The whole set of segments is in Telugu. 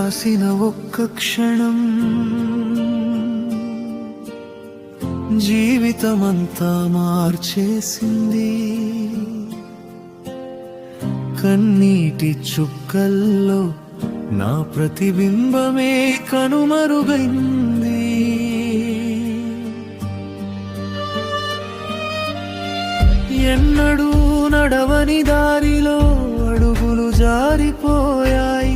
రాసిన ఒక్క క్షణం జీవితమంతా మార్చేసింది. కన్నీటి చుక్కల్లో నా ప్రతిబింబమే కనుమరుగైంది. ఎన్నడూ నడవని దారిలో అడుగులు జారిపోయాయి.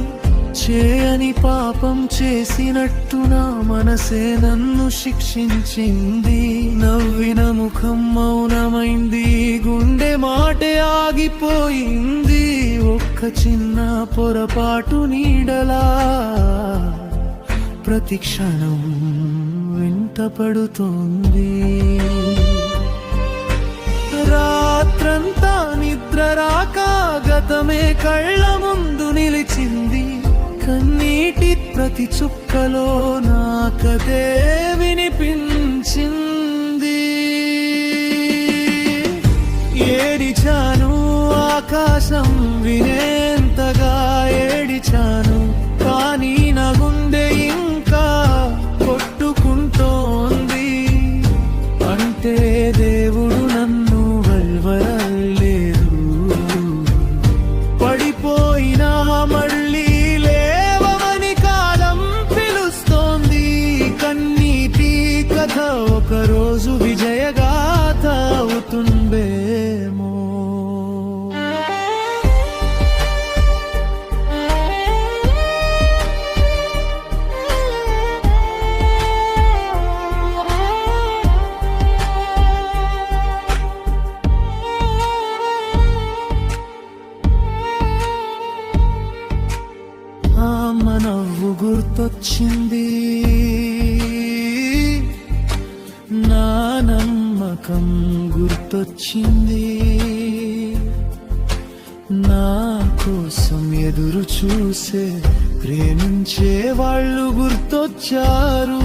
చేయని పాపం చేసినట్టు నా మనసే నన్ను శిక్షించింది. నవ్విన ముఖం మౌనమైంది, గుండె మాటే ఆగిపోయింది. ఒక్క చిన్న పొరపాటు నీడలా ప్రతి క్షణం వెంట పడుతోంది. రాత్రంతా నిద్ర రాక గతమే కళ్ళ ముందు నిలిచింది. కన్నీటి ప్రతి చుక్కలో నా కథే వినిపించింది. ఏడిచాను, ఆకాశం వినేంతగా ఏడిచాను. కానీ నా గుండె ఇంకా కొట్టుకుంటోంది. అంటే దేవుడు నన్ను వల్వరలేదు. పడిపోయినా మళ్ళీ లేవమని కాలం పిలుస్తోంది. కన్నీటి కథ ఒకరోజు విజయగాథ అవుతుందేమో. అమ్మ నవ్వు గుర్తొచ్చింది, నా నమ్మకం గుర్తొచ్చింది. నా కోసం ఎదురు చూసే ప్రేమించే వాళ్ళు గుర్తొచ్చారు.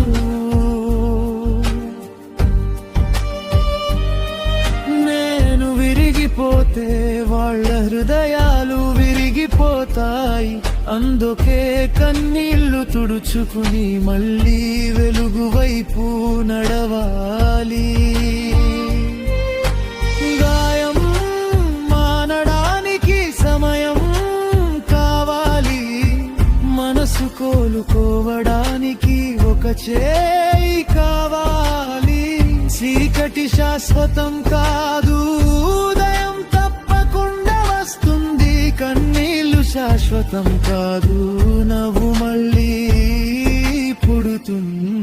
నేను విరిగిపోతే వాళ్ళ హృదయాలు విరిగిపోతాయి. అందుకే కన్నీళ్లు తుడుచుకుని మళ్ళీ వెలుగు వైపు నడవాలి. గాయం మానడానికి సమయం కావాలి. మనసు కోలుకోవడానికి ఒక చేయి కావాలి. చీకటి శాశ్వతం కాదు, ఉదయం తప్పకుండా వస్తుంది. కన్నీళ్లు శాశ్వతం కాదు, నవ్వు మళ్ళీ పుడుతుంది.